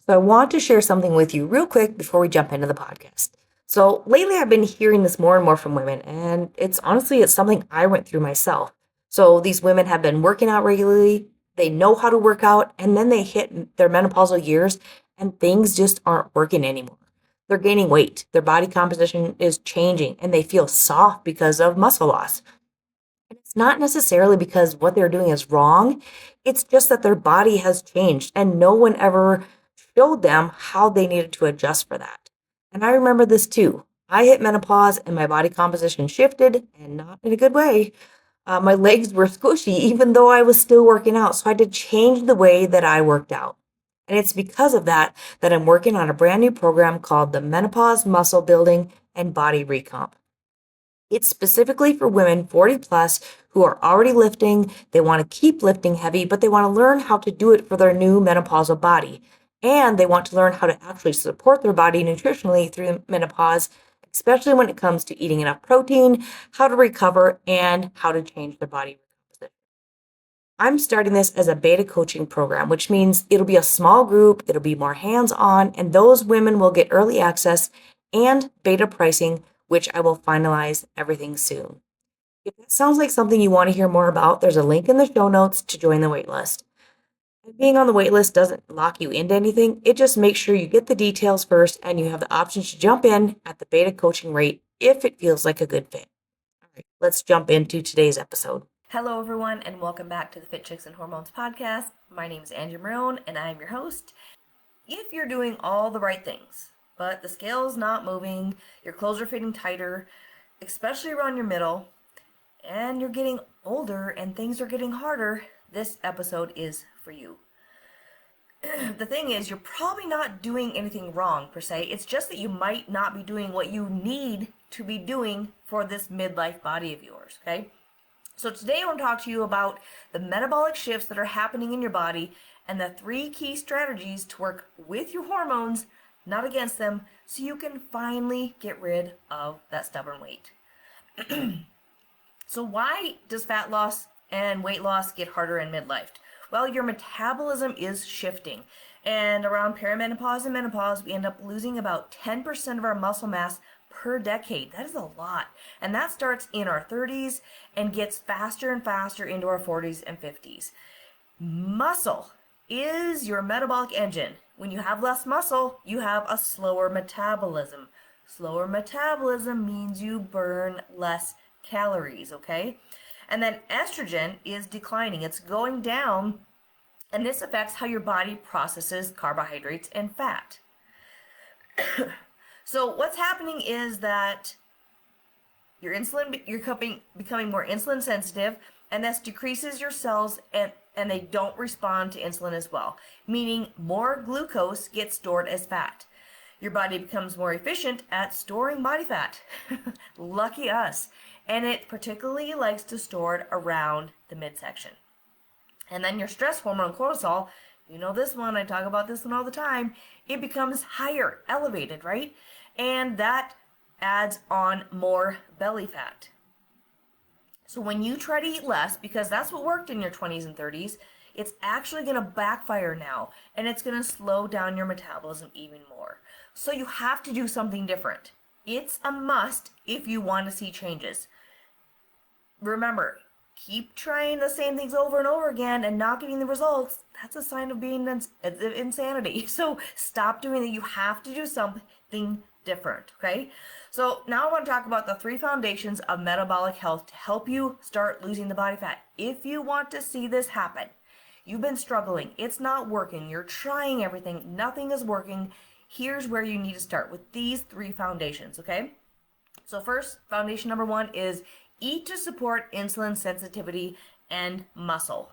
So I want to share something with you real quick before we jump into the podcast. So lately I've been hearing this more and more from women, and it's something I went through myself. So these women have been working out regularly, they know how to work out, and then they hit their menopausal years and things just aren't working anymore. They're gaining weight, their body composition is changing, and they feel soft because of muscle loss. And it's not necessarily because what they're doing is wrong. It's just that their body has changed and no one ever showed them how they needed to adjust for that. And I remember this too. I hit menopause and my body composition shifted and not in a good way. My legs were squishy even though I was still working out. So I had to change the way that I worked out. And it's because of that that I'm working on a brand new program called the Menopause Muscle Building and Body Recomp. It's specifically for women 40 plus who are already lifting. They want to keep lifting heavy, but they want to learn how to do it for their new menopausal body. And they want to learn how to actually support their body nutritionally through menopause, especially when it comes to eating enough protein, how to recover, and how to change their body composition. I'm starting this as a beta coaching program, which means it'll be a small group, it'll be more hands on, and those women will get early access and beta pricing, which I will finalize everything soon. If that sounds like something you want to hear more about, there's a link in the show notes to join the waitlist. And being on the waitlist doesn't lock you into anything, it just makes sure you get the details first and you have the option to jump in at the beta coaching rate if it feels like a good fit. All right, let's jump into today's episode. Hello, everyone, and welcome back to the Fit Chicks and Hormones podcast. My name is Angie Marone, and I'm your host. If you're doing all the right things, but the scale's not moving, your clothes are fitting tighter, especially around your middle, and you're getting older and things are getting harder, this episode is for you. The thing is, you're probably not doing anything wrong, per se. It's just that you might not be doing what you need to be doing for this midlife body of yours, okay? So today I want to talk to you about the metabolic shifts that are happening in your body and the 3 key strategies to work with your hormones, not against them, so you can finally get rid of that stubborn weight. So why does fat loss and weight loss get harder in midlife? Well, your metabolism is shifting. And around perimenopause and menopause, we end up losing about 10% of our muscle mass per decade. That is a lot. And that starts in our 30s and gets faster and faster into our 40s and 50s. Muscle is your metabolic engine. When you have less muscle, you have a slower metabolism. Slower metabolism means you burn less calories, okay? And then estrogen is declining. It's going down, and this affects how your body processes carbohydrates and fat. So what's happening is that you're becoming more insulin sensitive, and this decreases your cells and they don't respond to insulin as well, meaning more glucose gets stored as fat. Your body becomes more efficient at storing body fat. Lucky us. And it particularly likes to store it around the midsection. And then your stress hormone cortisol, you know this one, I talk about this one all the time, it becomes higher, elevated, right? And that adds on more belly fat. So when you try to eat less, because that's what worked in your 20s and 30s, it's actually going to backfire now, and it's going to slow down your metabolism even more. So you have to do something different. It's a must if you want to see changes. Remember, keep trying the same things over and over again and not getting the results. That's a sign of being insanity. So stop doing that. You have to do something different, okay? So now I want to talk about the 3 foundations of metabolic health to help you start losing the body fat. If you want to see this happen, you've been struggling, it's not working, you're trying everything, nothing is working, here's where you need to start with these 3 foundations, okay? So first, foundation number 1 is eat to support insulin sensitivity and muscle.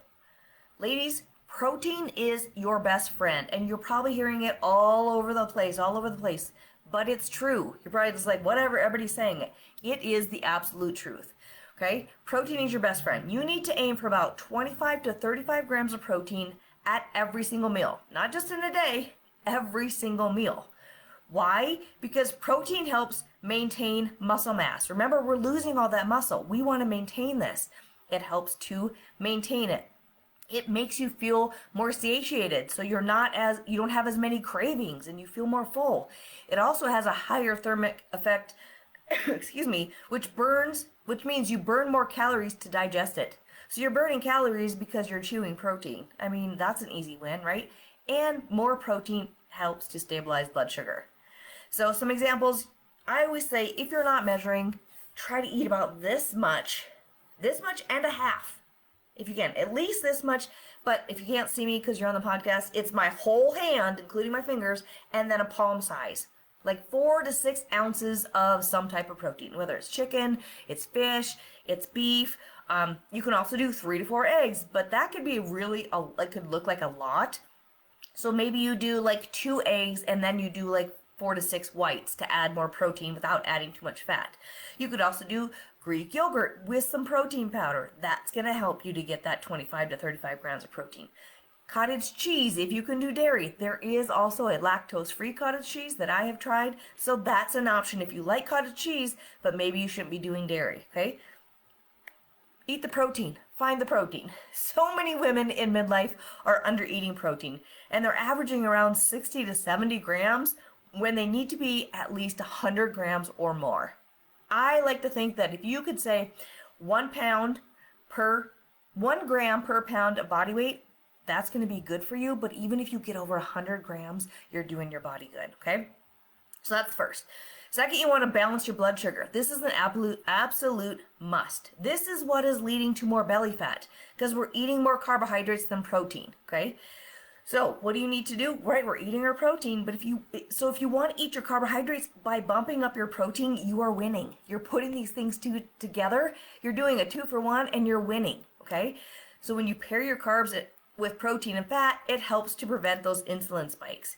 Ladies, protein is your best friend, and you're probably hearing it all over the place, but it's true. You're probably just like, whatever, everybody's saying it. It is the absolute truth, okay? Protein is your best friend. You need to aim for about 25 to 35 grams of protein at every single meal, not just in a day, every single meal. Why? Because protein helps maintain muscle mass. Remember, we're losing all that muscle. We want to maintain this. It helps to maintain it. It makes you feel more satiated, so you don't have as many cravings and you feel more full. It also has a higher thermic effect, excuse me, which means you burn more calories to digest it. So you're burning calories because you're chewing protein. I mean, that's an easy win, right? And more protein helps to stabilize blood sugar. So some examples, I always say if you're not measuring, try to eat about this much and a half. If you can, at least this much. But if you can't see me because you're on the podcast, it's my whole hand, including my fingers, and then a palm size. Like 4 to 6 ounces of some type of protein, whether it's chicken, it's fish, it's beef. You can also do 3 to 4 eggs, but that could be it could look like a lot. So maybe you do like 2 eggs and then you do like 4 to 6 whites to add more protein without adding too much fat. You could also do Greek yogurt with some protein powder. That's going to help you to get that 25 to 35 grams of protein. Cottage cheese, if you can do dairy. There is also a lactose-free cottage cheese that I have tried, so that's an option if you like cottage cheese, but maybe you shouldn't be doing dairy, okay? Eat the protein. Find the protein. So many women in midlife are under eating protein, and they're averaging around 60 to 70 grams when they need to be at least 100 grams or more. I like to think that if you could say 1 gram per pound of body weight, that's going to be good for you. But even if you get over 100 grams, you're doing your body good, okay? So that's first. Second, you want to balance your blood sugar. This is an absolute must. This is what is leading to more belly fat because we're eating more carbohydrates than protein, okay? So what do you need to do? Right, we're eating our protein, but if you want to eat your carbohydrates by bumping up your protein, you are winning. You're putting these things together. You're doing a 2-for-1 and you're winning, okay? So when you pair your carbs with protein and fat, it helps to prevent those insulin spikes.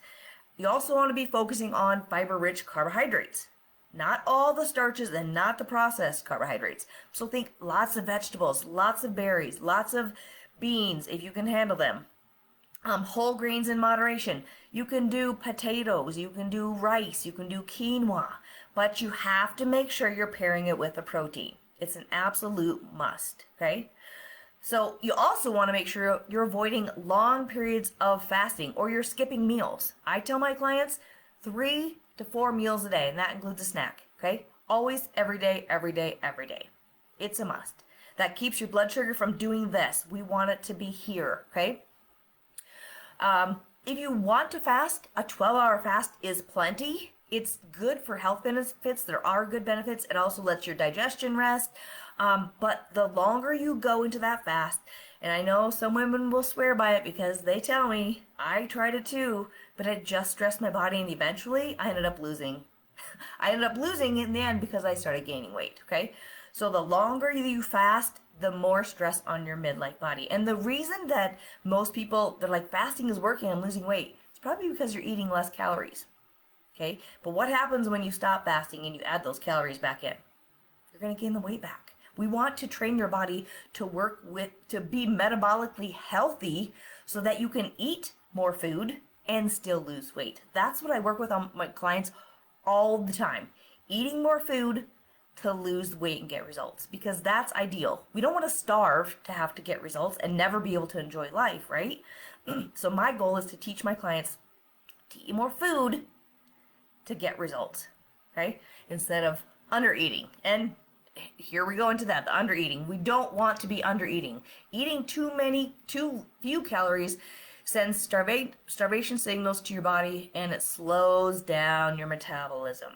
You also want to be focusing on fiber-rich carbohydrates. Not all the starches and not the processed carbohydrates. So think lots of vegetables, lots of berries, lots of beans if you can handle them. Whole grains in moderation. You can do potatoes, you can do rice, you can do quinoa, but you have to make sure you're pairing it with a protein. It's an absolute must, okay? So you also want to make sure you're avoiding long periods of fasting or you're skipping meals. I tell my clients 3 to 4 meals a day, and that includes a snack, okay? Always, every day, every day, every day. It's a must. That keeps your blood sugar from doing this. We want it to be here, okay? If you want to fast, a 12-hour fast is plenty. It's good for health benefits. There are good benefits. It also lets your digestion rest. But the longer you go into that fast, and I know some women will swear by it because they tell me, I tried it too, but it just stressed my body and eventually I ended up losing. I ended up losing in the end because I started gaining weight, okay? So the longer you fast, the more stress on your midlife body. And the reason that most people, they're like, fasting is working, I'm losing weight, it's probably because you're eating less calories. Okay? But what happens when you stop fasting and you add those calories back in? You're going to gain the weight back. We want to train your body to to be metabolically healthy so that you can eat more food and still lose weight. That's what I work with on my clients all the time. Eating more food to lose weight and get results, because that's ideal. We don't want to starve to have to get results and never be able to enjoy life, right? So my goal is to teach my clients to eat more food to get results, okay? Instead of under eating. And here we go into that, the under eating. We don't want to be under eating. Eating too few calories sends starvation signals to your body, and it slows down your metabolism.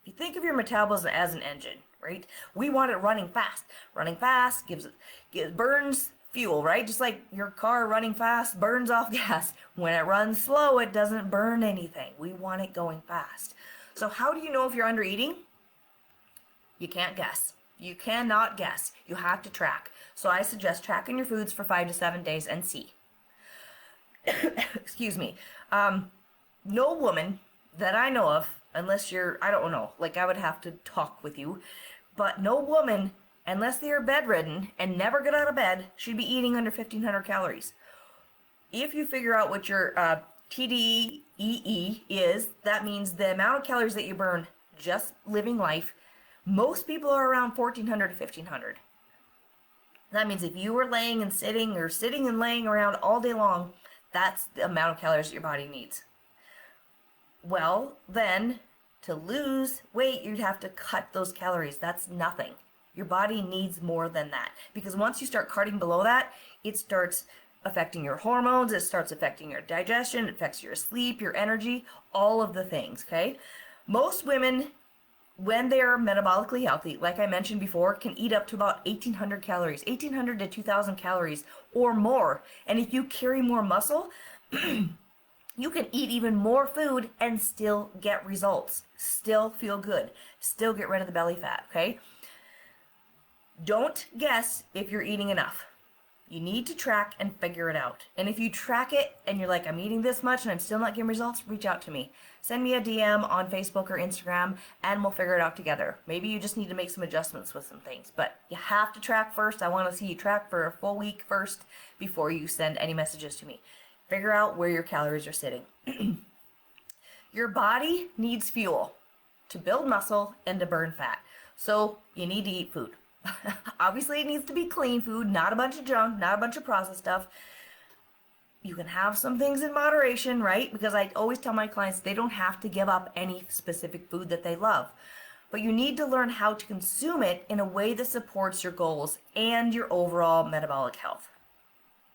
If you think of your metabolism as an engine, right? We want it running fast. Running fast burns fuel, right? Just like your car running fast burns off gas. When it runs slow, it doesn't burn anything. We want it going fast. So how do you know if you're under eating? You can't guess. You cannot guess. You have to track. So I suggest tracking your foods for 5 to 7 days and see. Excuse me. No woman that I know of, unless I don't know, like I would have to talk with you, but no woman, unless they are bedridden and never get out of bed, should be eating under 1,500 calories. If you figure out what your TDEE is, that means the amount of calories that you burn just living life. Most people are around 1,400 to 1,500. That means if you were laying and sitting or sitting and laying around all day long, that's the amount of calories that your body needs. Well, then to lose weight, you'd have to cut those calories. That's nothing. Your body needs more than that, because once you start cutting below that, it starts affecting your hormones, it starts affecting your digestion, it affects your sleep, your energy, all of the things, okay? Most women, when they're metabolically healthy, like I mentioned before, can eat up to about 1,800 calories, 1,800 to 2,000 calories or more. And if you carry more muscle, you can eat even more food and still get results, still feel good, still get rid of the belly fat, okay? Don't guess if you're eating enough. You need to track and figure it out. And if you track it and you're like, I'm eating this much and I'm still not getting results, reach out to me. Send me a DM on Facebook or Instagram and we'll figure it out together. Maybe you just need to make some adjustments with some things, but you have to track first. I want to see you track for a full week first before you send any messages to me. Figure out where your calories are sitting. Your body needs fuel to build muscle and to burn fat. So you need to eat food. Obviously, it needs to be clean food, not a bunch of junk, not a bunch of processed stuff. You can have some things in moderation, right? Because I always tell my clients they don't have to give up any specific food that they love. But you need to learn how to consume it in a way that supports your goals and your overall metabolic health.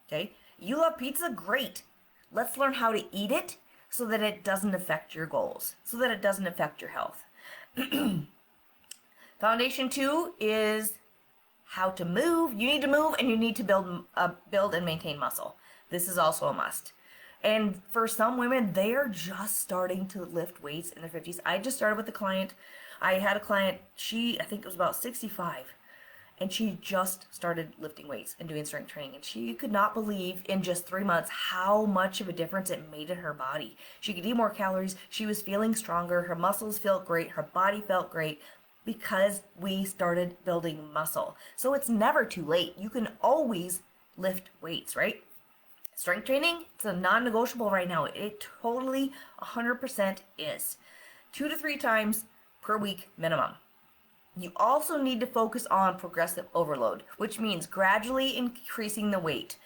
Okay? You love pizza? Great. Let's learn how to eat it so that it doesn't affect your goals, so that it doesn't affect your health. Foundation 2 is how to move. You need to move and you need to build and maintain muscle. This is also a must. And for some women, they are just starting to lift weights in their 50s. I just started with a client. I had a client, I think it was about 65, and she just started lifting weights and doing strength training. And she could not believe in just 3 months how much of a difference it made in her body. She could eat more calories. She was feeling stronger. Her muscles felt great. Her body felt great, because we started building muscle. So it's never too late. You can always lift weights, right? Strength training, it's a non-negotiable right now. It totally 100% is. 2 to 3 times per week minimum. You also need to focus on progressive overload, which means gradually increasing the weight.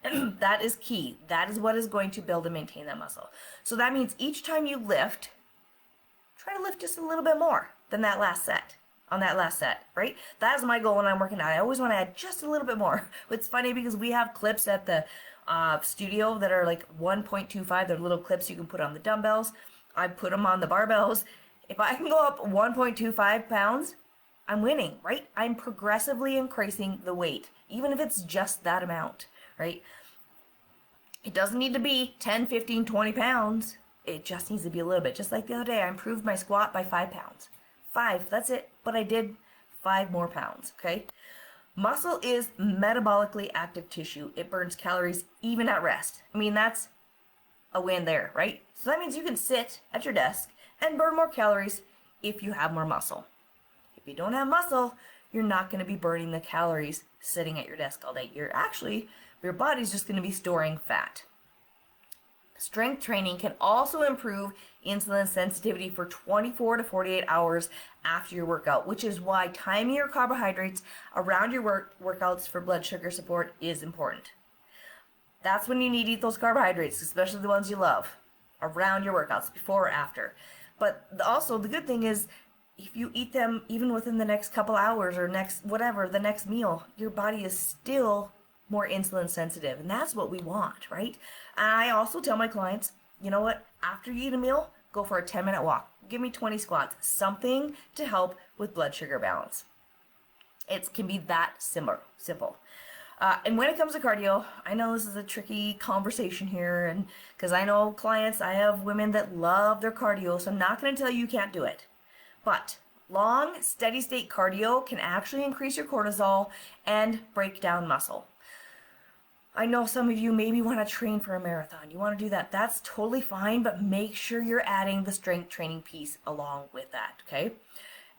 That is key. That is what is going to build and maintain that muscle. So that means each time you lift, try to lift just a little bit more than that last set, right? That is my goal when I'm working out. I always want to add just a little bit more. It's funny because we have clips at the studio that are like 1.25. They're little clips you can put on the dumbbells. I put them on the barbells. If I can go up 1.25 pounds, I'm winning, right? I'm progressively increasing the weight, even if it's just that amount, right? It doesn't need to be 10, 15, 20 pounds. It just needs to be a little bit. Just like the other day, I improved my squat by 5 pounds. 5, that's it. But I did 5 more pounds, okay? Muscle is metabolically active tissue. It burns calories even at rest. I mean, that's a win there, right? So that means you can sit at your desk and burn more calories if you have more muscle. If you don't have muscle, you're not going to be burning the calories sitting at your desk all day. Your body's just going to be storing fat. Strength training can also improve insulin sensitivity for 24 to 48 hours after your workout, which is why timing your carbohydrates around your workouts for blood sugar support is important. That's when you need to eat those carbohydrates, especially the ones you love, around your workouts, before or after. But also, the good thing is, if you eat them even within the next couple hours or the next meal, your body is still more insulin sensitive, and that's what we want, right? And I also tell my clients, you know what, after you eat a meal, go for a 10-minute walk. Give me 20 squats, something to help with blood sugar balance. It can be that simple. And when it comes to cardio, I know this is a tricky conversation here, and because I know clients, I have women that love their cardio, so I'm not going to tell you can't do it. But long, steady state cardio can actually increase your cortisol and break down muscle. I know some of you maybe want to train for a marathon. You want to do that. That's totally fine, but make sure you're adding the strength training piece along with that, okay?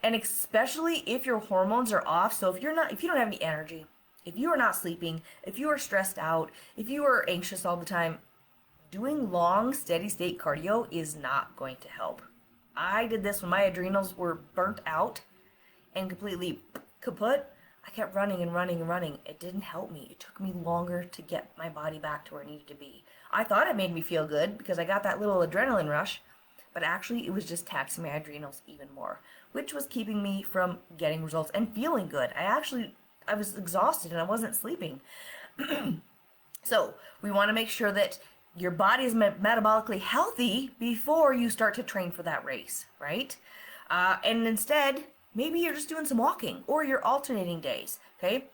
And especially if your hormones are off, so if you don't have any energy, if you are not sleeping, if you are stressed out, if you are anxious all the time, doing long, steady state cardio is not going to help. I did this when my adrenals were burnt out and completely kaput. I kept running and running and running. It didn't help me. It took me longer to get my body back to where it needed to be. I thought it made me feel good because I got that little adrenaline rush, but actually it was just taxing my adrenals even more, which was keeping me from getting results and feeling good. I was exhausted and I wasn't sleeping. So we want to make sure that your body is metabolically healthy before you start to train for that race, right? And instead, maybe you're just doing some walking or you're alternating days, okay?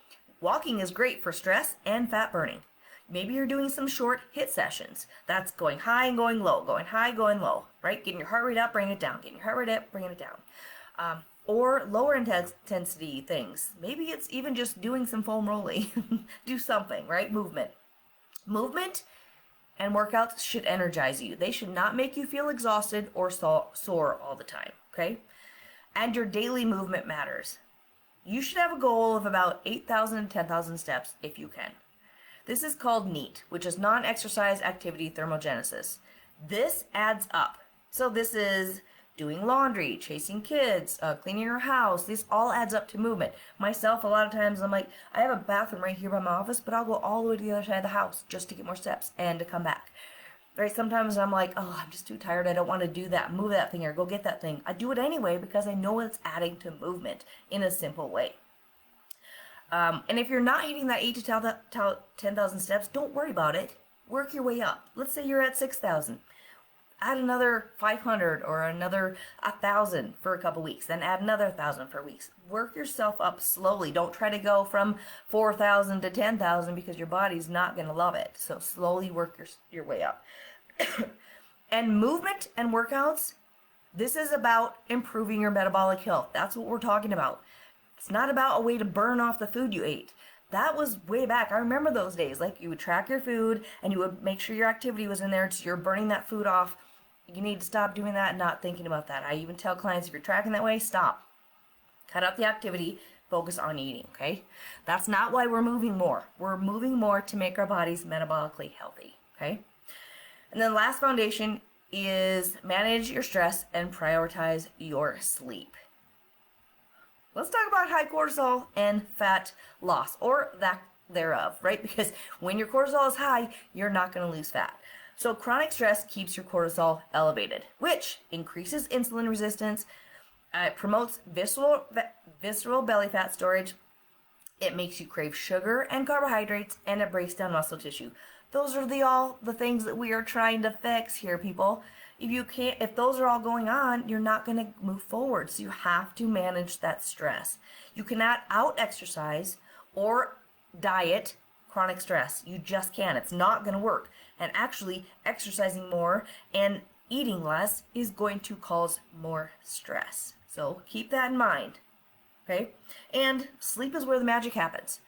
Walking is great for stress and fat burning. Maybe you're doing some short HIIT sessions. That's going high and going low, going high, going low, right? Getting your heart rate up, bringing it down, getting your heart rate up, bringing it down. Or lower intensity things. Maybe it's even just doing some foam rolling. Do something, right? Movement and workouts should energize you. They should not make you feel exhausted or sore all the time, okay? And your daily movement matters. You should have a goal of about 8,000 to 10,000 steps if you can. This is called NEAT, which is non-exercise activity thermogenesis. This adds up. So this is doing laundry, chasing kids, cleaning your house. This all adds up to movement. Myself, a lot of times I'm like, I have a bathroom right here by my office, but I'll go all the way to the other side of the house just to get more steps and to come back. Right? Sometimes I'm like, oh, I'm just too tired. I don't want to do that. Move that thing or go get that thing. I do it anyway because I know it's adding to movement in a simple way. And if you're not hitting that 8 to 10,000 steps, don't worry about it. Work your way up. Let's say you're at 6,000. Add another 500 or another 1,000 for a couple weeks. Then add another 1,000 for weeks. Work yourself up slowly. Don't try to go from 4,000 to 10,000 because your body's not going to love it. So slowly work your way up. And movement and workouts, this is about improving your metabolic health. That's what we're talking about. It's not about a way to burn off the food you ate. That was way back. I remember those days. Like you would track your food and you would make sure your activity was in there so you're burning that food off. You need to stop doing that and not thinking about that. I even tell clients, if you're tracking that way, stop. Cut out the activity, focus on eating, okay? That's not why we're moving more. We're moving more to make our bodies metabolically healthy, okay? And then the last foundation is manage your stress and prioritize your sleep. Let's talk about high cortisol and fat loss, or that thereof, right? Because when your cortisol is high, you're not going to lose fat. So chronic stress keeps your cortisol elevated, which increases insulin resistance. It promotes visceral belly fat storage. It makes you crave sugar and carbohydrates, and it breaks down muscle tissue. Those are all the things that we are trying to fix here, people. If those are all going on, you're not going to move forward. So you have to manage that stress. You cannot out-exercise or diet chronic stress. You just can't. It's not going to work. And actually, exercising more and eating less is going to cause more stress. So keep that in mind. Okay? And sleep is where the magic happens.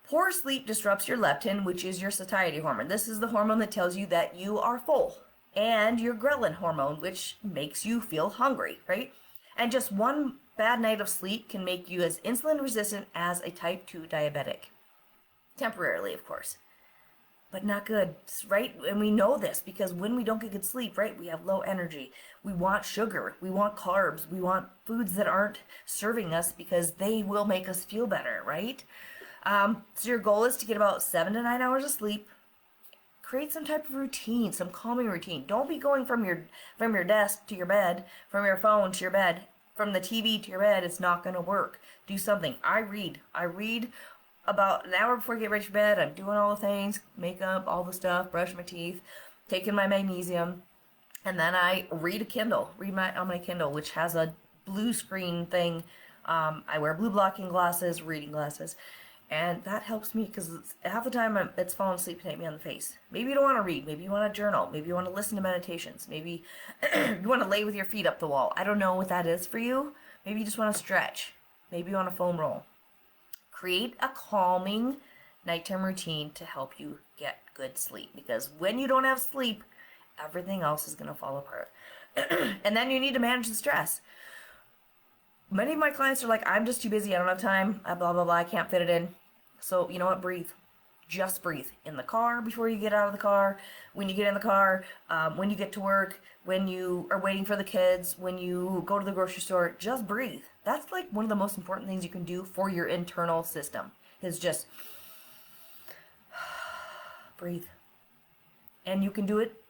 Poor sleep disrupts your leptin, which is your satiety hormone. This is the hormone that tells you that you are full. And your ghrelin hormone, which makes you feel hungry, right? And just one bad night of sleep can make you as insulin resistant as a type 2 diabetic. Temporarily, of course. But not good, right? And we know this because when we don't get good sleep, right, we have low energy. We want sugar. We want carbs. We want foods that aren't serving us because they will make us feel better, right? So your goal is to get about 7 to 9 hours of sleep. Create some type of routine, some calming routine. Don't be going from your desk to your bed, from your phone to your bed, from the TV to your bed. It's not going to work. Do something. I read about an hour before I get ready for bed. I'm doing all the things, makeup, all the stuff, brush my teeth, taking my magnesium, and then I read on my Kindle, which has a blue screen thing. I wear blue blocking glasses, reading glasses. And that helps me because half the time it's falling asleep and hit me on the face. Maybe you don't want to read. Maybe you want to journal. Maybe you want to listen to meditations. Maybe you want to lay with your feet up the wall. I don't know what that is for you. Maybe you just want to stretch. Maybe you want to foam roll. Create a calming nighttime routine to help you get good sleep. Because when you don't have sleep, everything else is going to fall apart. And then you need to manage the stress. Many of my clients are like, I'm just too busy. I don't have time. Blah, blah, blah. I can't fit it in. So, you know what? Breathe. Just breathe. In the car before you get out of the car, when you get in the car, when you get to work, when you are waiting for the kids, when you go to the grocery store, just breathe. That's like one of the most important things you can do for your internal system is just breathe. And you can do it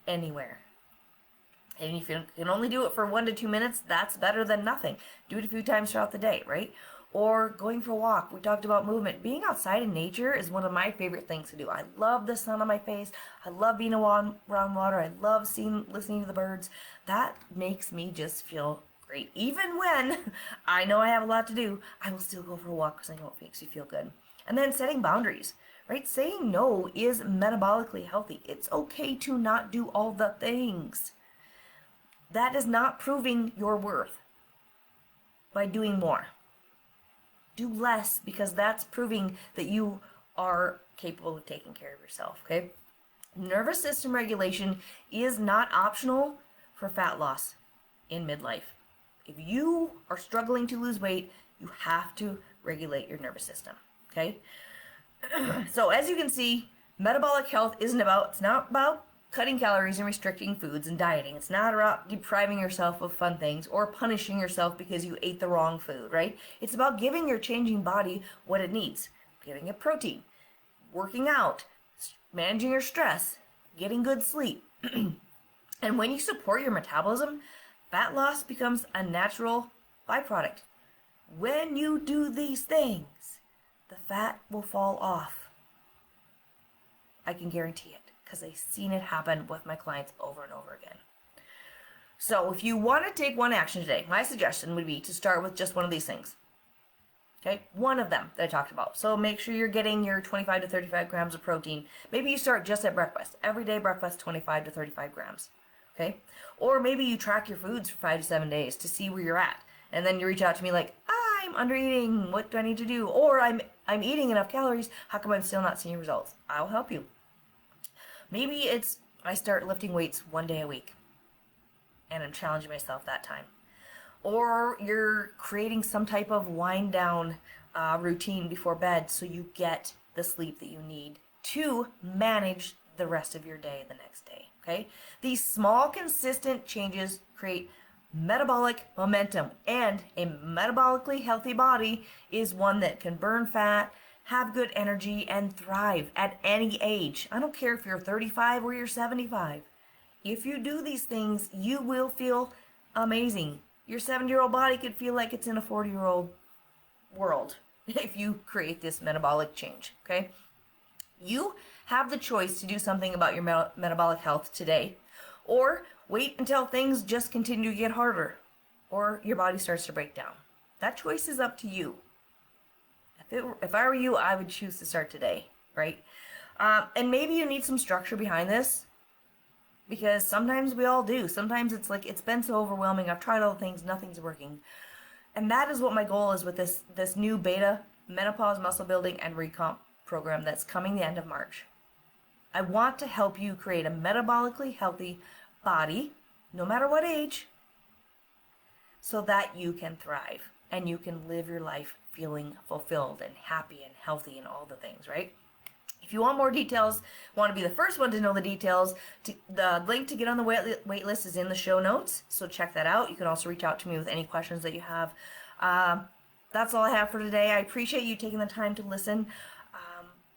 anywhere. And if you can only do it for 1 to 2 minutes, that's better than nothing. Do it a few times throughout the day, right? Or going for a walk. We talked about movement. Being outside in nature is one of my favorite things to do. I love the sun on my face. I love being around water. I love listening to the birds. That makes me just feel great. Even when I know I have a lot to do, I will still go for a walk because I know it makes me feel good. And then setting boundaries, right? Saying no is metabolically healthy. It's okay to not do all the things. That is not proving your worth by doing more. Do less because that's proving that you are capable of taking care of yourself, okay? Nervous system regulation is not optional for fat loss in midlife. If you are struggling to lose weight, you have to regulate your nervous system, okay? So as you can see, metabolic health it's not about cutting calories and restricting foods and dieting. It's not about depriving yourself of fun things or punishing yourself because you ate the wrong food, right? It's about giving your changing body what it needs. Giving it protein, working out, managing your stress, getting good sleep. And when you support your metabolism, fat loss becomes a natural byproduct. When you do these things, the fat will fall off. I can guarantee it because I've seen it happen with my clients over and over again. So if you want to take one action today, my suggestion would be to start with just one of these things. Okay, one of them that I talked about. So make sure you're getting your 25 to 35 grams of protein. Maybe you start just at breakfast. Everyday breakfast, 25 to 35 grams. Okay, or maybe you track your foods for 5 to 7 days to see where you're at. And then you reach out to me like, I'm under eating. What do I need to do? Or I'm eating enough calories. How come I'm still not seeing results? I'll help you. Maybe it's I start lifting weights 1 day a week and I'm challenging myself that time. Or you're creating some type of wind down routine before bed so you get the sleep that you need to manage the rest of your day the next day. Okay? These small, consistent changes create metabolic momentum, and a metabolically healthy body is one that can burn fat, have good energy, and thrive at any age. I don't care if you're 35 or you're 75. If you do these things, you will feel amazing. Your 70-year-old body could feel like it's in a 40-year-old world if you create this metabolic change, okay? You have the choice to do something about your metabolic health today, or wait until things just continue to get harder, or your body starts to break down. That choice is up to you. If I were you, I would choose to start today, right? And maybe you need some structure behind this, because sometimes we all do. Sometimes it's like, it's been so overwhelming. I've tried all the things, nothing's working. And that is what my goal is with this new beta menopause muscle building and recomp program that's coming the end of March. I want to help you create a metabolically healthy body, no matter what age, so that you can thrive and you can live your life feeling fulfilled and happy and healthy and all the things, right? If you want more details, want to be the first one to know the details, the link to get on the wait list is in the show notes, so check that out. You can also reach out to me with any questions that you have. That's all I have for today. I appreciate you taking the time to listen.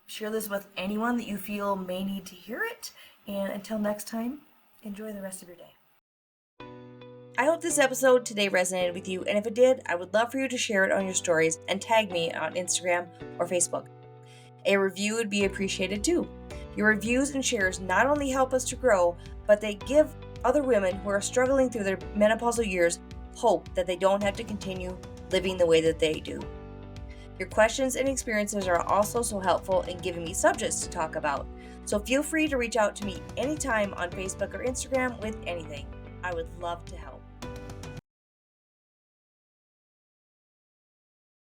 Share this with anyone that you feel may need to hear it. And until next time, enjoy the rest of your day. I hope this episode today resonated with you, and if it did, I would love for you to share it on your stories and tag me on Instagram or Facebook. A review would be appreciated too. Your reviews and shares not only help us to grow, but they give other women who are struggling through their menopausal years hope that they don't have to continue living the way that they do. Your questions and experiences are also so helpful in giving me subjects to talk about. So feel free to reach out to me anytime on Facebook or Instagram with anything. I would love to help.